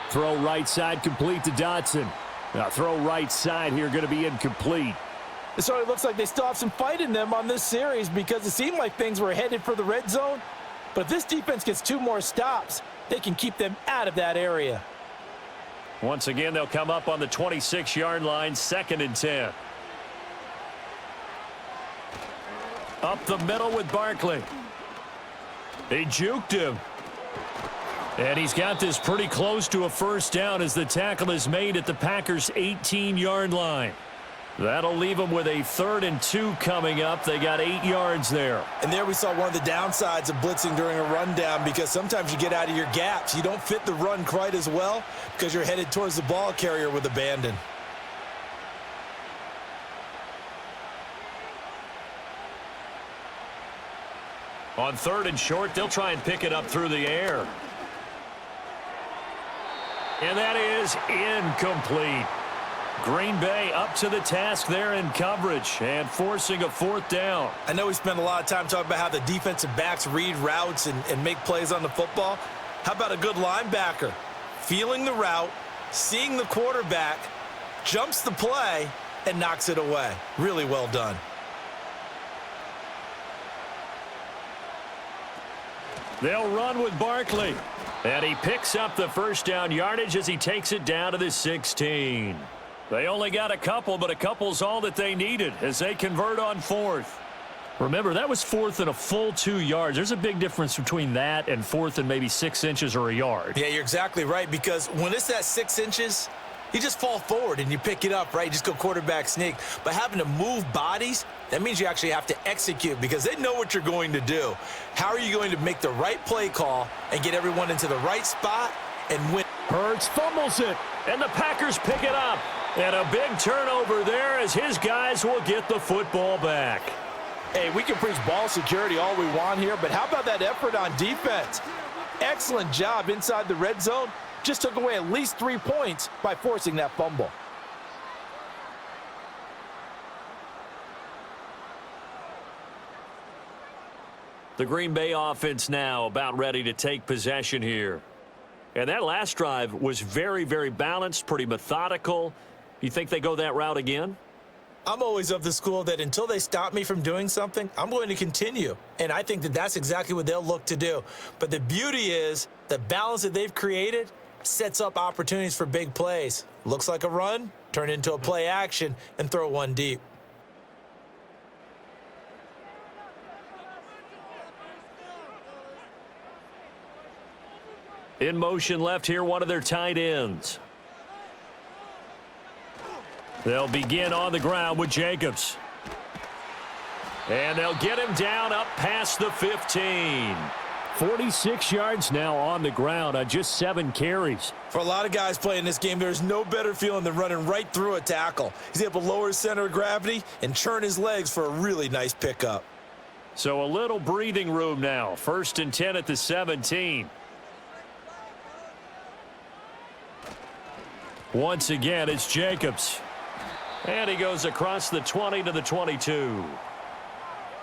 Throw right side complete to Dotson. Now throw right side here going to be incomplete. It sort of looks like they still have some fight in them on this series because it seemed like things were headed for the red zone. But if this defense gets 2 more stops, they can keep them out of that area. Once again, they'll come up on the 26-yard line, 2nd and 10. Up the middle with Barkley. They juked him. And he's got this pretty close to a first down as the tackle is made at the Packers' 18-yard line. That'll leave them with a 3rd and 2 coming up. They got 8 yards there. And there we saw one of the downsides of blitzing during a rundown because sometimes you get out of your gaps. You don't fit the run quite as well because you're headed towards the ball carrier with abandon. On 3rd and short, they'll try and pick it up through the air. And that is incomplete. Green Bay up to the task there in coverage and forcing a 4th down. I know we spent a lot of time talking about how the defensive backs read routes and make plays on the football. How about a good linebacker? Feeling the route, seeing the quarterback, jumps the play, and knocks it away. Really well done. They'll run with Barkley. And he picks up the first down yardage as he takes it down to the 16. They only got a couple, but a couple's all that they needed as they convert on 4th. Remember, that was 4th and a full 2 yards. There's a big difference between that and 4th and maybe 6 inches or a yard. Yeah, you're exactly right, because when it's that 6 inches, you just fall forward and you pick it up, right? You just go quarterback sneak. But having to move bodies, that means you actually have to execute because they know what you're going to do. How are you going to make the right play call and get everyone into the right spot and win? Hurts fumbles it, and the Packers pick it up. And a big turnover there as his guys will get the football back. Hey, we can preach ball security all we want here, but how about that effort on defense? Excellent job inside the red zone. Just took away at least 3 points by forcing that fumble. The Green Bay offense now about ready to take possession here. And that last drive was very, very balanced, pretty methodical. You think they go that route again? I'm always of the school that until they stop me from doing something, I'm going to continue. And I think that that's exactly what they'll look to do. But the beauty is the balance that they've created sets up opportunities for big plays. Looks like a run, turn into a play action, and throw one deep. In motion left here, one of their tight ends. They'll begin on the ground with Jacobs. And they'll get him down up past the 15. 46 yards now on the ground on just 7 carries. For a lot of guys playing this game, there's no better feeling than running right through a tackle. He's able to lower his center of gravity and churn his legs for a really nice pickup. So a little breathing room now. 1st and 10 at the 17. Once again, it's Jacobs. And he goes across the 20 to the 22.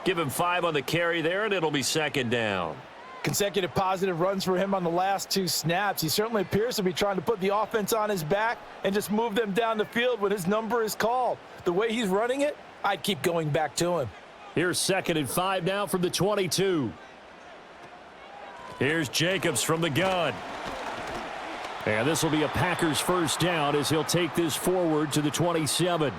Give him 5 on the carry there, and it'll be 2nd down. Consecutive positive runs for him on the last 2 snaps. He certainly appears to be trying to put the offense on his back and just move them down the field when his number is called. The way he's running it, I'd keep going back to him. Here's 2nd and 5 now from the 22. Here's Jacobs from the gun. And this will be a Packers 1st down as he'll take this forward to the 27.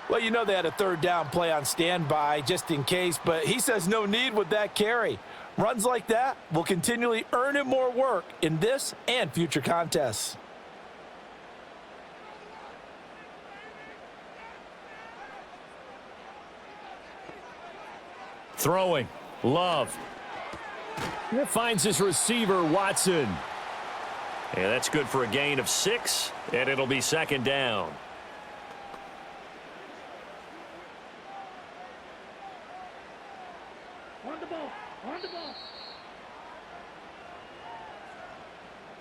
Well, you know they had a 3rd down play on standby just in case, but he says no need with that carry. Runs like that will continually earn him more work in this and future contests. Throwing. Love. Here finds his receiver, Watson. And that's good for a gain of 6, and it'll be 2nd down.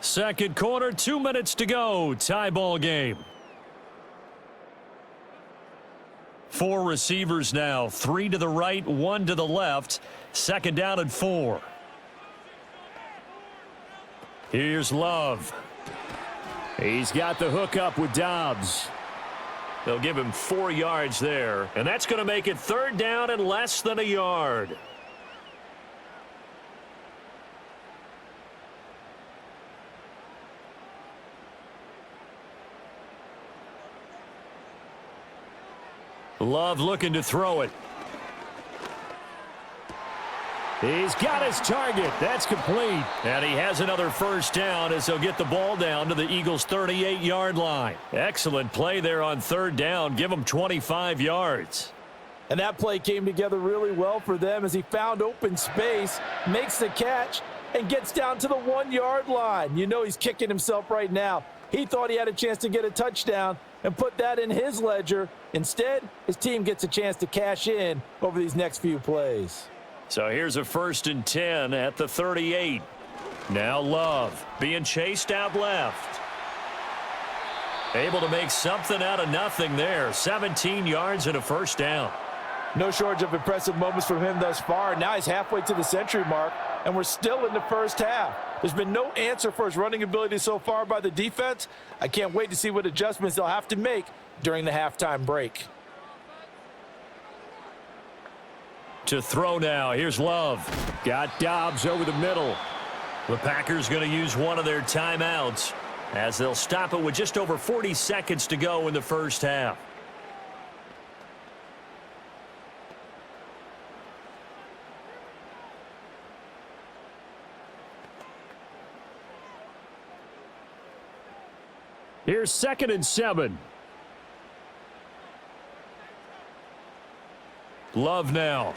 Second quarter, 2 minutes to go. Tie ball game. 4 receivers now. 3 to the right, 1 to the left. 2nd down and 4. Here's Love. He's got the hook up with Dobbs. They'll give him 4 yards there, and that's going to make it 3rd down and less than a yard. Love looking to throw it. He's got his target. That's complete. And he has another 1st down as he'll get the ball down to the Eagles' 38-yard line. Excellent play there on 3rd down. Give him 25 yards. And that play came together really well for them as he found open space, makes the catch, and gets down to the 1-yard line. You know he's kicking himself right now. He thought he had a chance to get a touchdown and put that in his ledger. Instead, his team gets a chance to cash in over these next few plays. So here's a 1st and 10 at the 38. Now Love being chased out left. Able to make something out of nothing there. 17 yards and a 1st down. No shortage of impressive moments from him thus far. Now he's halfway to the century mark, and we're still in the 1st half. There's been no answer for his running ability so far by the defense. I can't wait to see what adjustments they'll have to make during the halftime break. To throw now. Here's Love. Got Dobbs over the middle. The Packers going to use one of their timeouts as they'll stop it with just over 40 seconds to go in the 1st half. Here's 2nd and 7. Love now.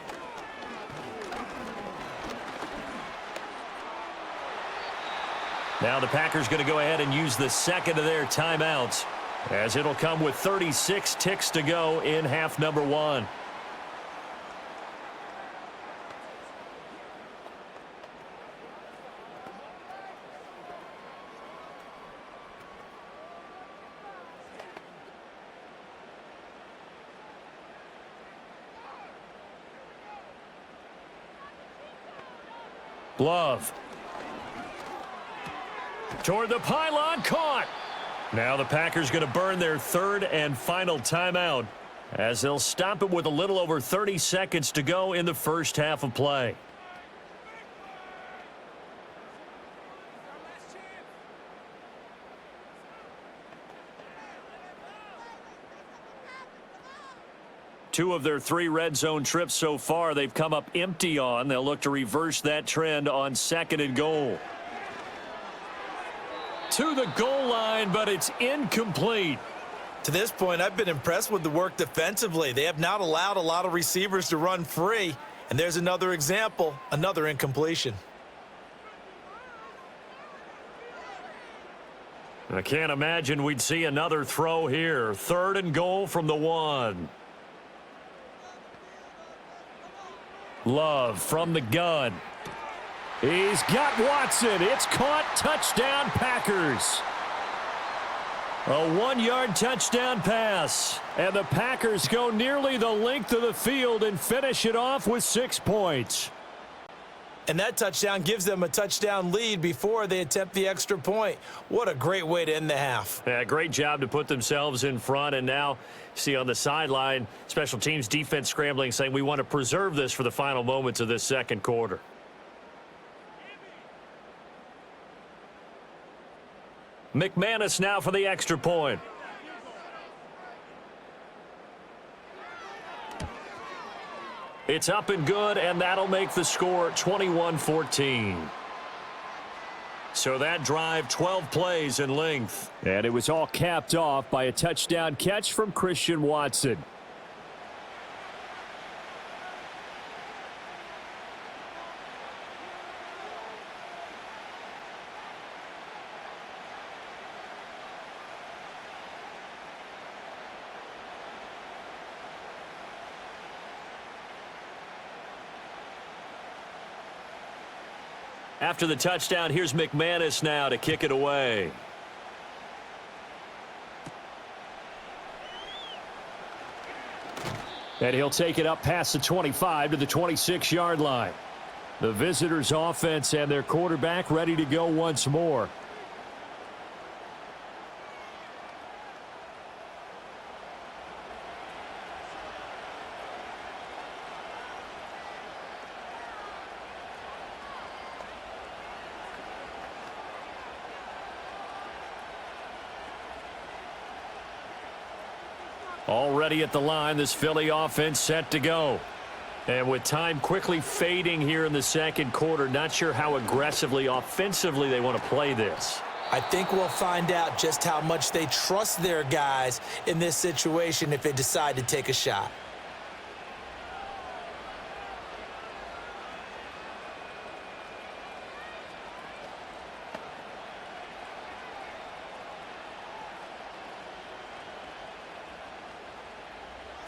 Now the Packers going to go ahead and use the 2nd of their timeouts as it'll come with 36 ticks to go in half number 1. Love. Toward the pylon, caught. Now the Packers going to burn their 3rd and final timeout as they'll stop it with a little over 30 seconds to go in the 1st half of play. 2 of their 3 red zone trips so far, they've come up empty on. They'll look to reverse that trend on 2nd and goal. To the goal line, but it's incomplete. To this point, I've been impressed with the work defensively. They have not allowed a lot of receivers to run free. And there's another example, another incompletion. I can't imagine we'd see another throw here. 3rd and goal from the 1. Love from the gun. He's got Watson. It's caught. Touchdown, Packers. A 1-yard touchdown pass. And the Packers go nearly the length of the field and finish it off with 6 points. And that touchdown gives them a touchdown lead before they attempt the extra point. What a great way to end the half. Yeah, great job to put themselves in front. And now, see on the sideline, special teams defense scrambling, saying we want to preserve this for the final moments of this 2nd quarter. McManus now for the extra point. It's up and good, and that'll make the score 21-14. So that drive, 12 plays in length. And it was all capped off by a touchdown catch from Christian Watson. After the touchdown, here's McManus now to kick it away. And he'll take it up past the 25 to the 26-yard line. The visitors' offense and their quarterback ready to go once more. Already at the line, this Philly offense set to go. And with time quickly fading here in the 2nd quarter, not sure how aggressively, offensively they want to play this. I think we'll find out just how much they trust their guys in this situation if they decide to take a shot.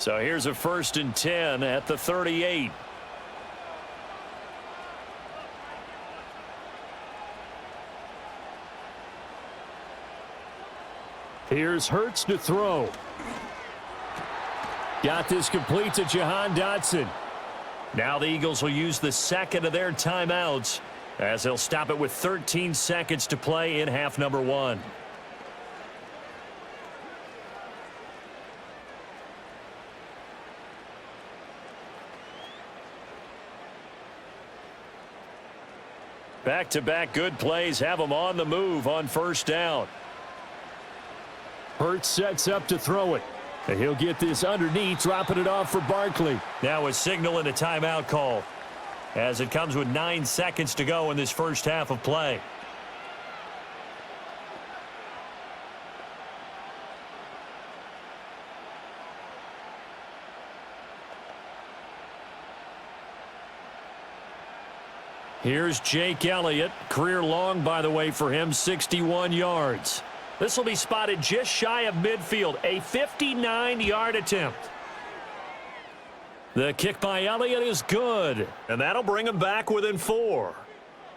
So here's a 1st and 10 at the 38. Here's Hurts to throw. Got this complete to Jahan Dotson. Now the Eagles will use the 2nd of their timeouts as they'll stop it with 13 seconds to play in half number 1. Back-to-back good plays have them on the move on 1st down. Hurts sets up to throw it. And he'll get this underneath, dropping it off for Barkley. Now a signal and a timeout call as it comes with 9 seconds to go in this 1st half of play. Here's Jake Elliott. Career long, by the way, for him, 61 yards. This will be spotted just shy of midfield, a 59-yard attempt. The kick by Elliott is good, and that'll bring him back within 4.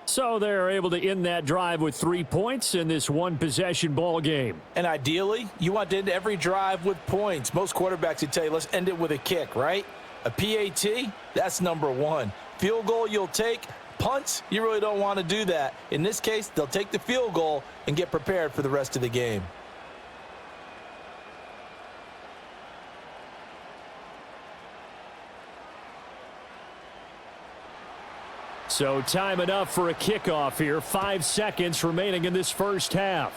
So they're able to end that drive with 3 points in this one-possession ball game. And ideally, you want to end every drive with points. Most quarterbacks would tell you, let's end it with a kick, right? A PAT, that's number 1. Field goal you'll take. Punts, you really don't want to do that. In this case, they'll take the field goal and get prepared for the rest of the game. So time enough for a kickoff here. 5 seconds remaining in this 1st half.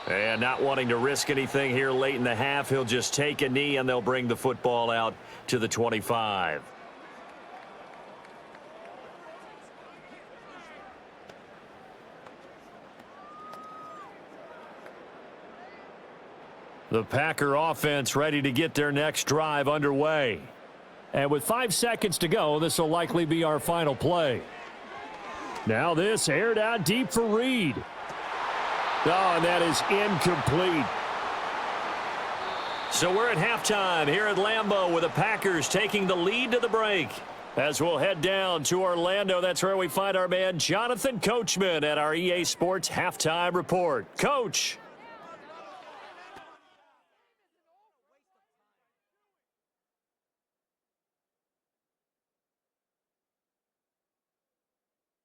And not wanting to risk anything here late in the half, he'll just take a knee and they'll bring the football out to the 25. The Packer offense ready to get their next drive underway. And with 5 seconds to go, this will likely be our final play. Now this aired out deep for Reed. Oh, and that is incomplete. So we're at halftime here at Lambeau with the Packers taking the lead to the break. As we'll head down to Orlando, that's where we find our man Jonathan Coachman at our EA Sports Halftime Report. Coach.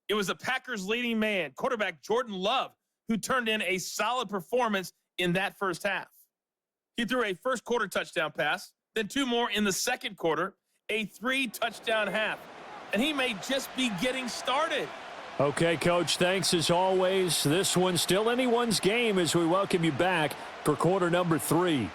It was the Packers' leading man, quarterback Jordan Love, who turned in a solid performance in that first half. He threw a first-quarter touchdown pass, then 2 more in the second quarter, a 3-touchdown half. And he may just be getting started. Okay, Coach, thanks as always. This one's still anyone's game as we welcome you back for quarter number 3.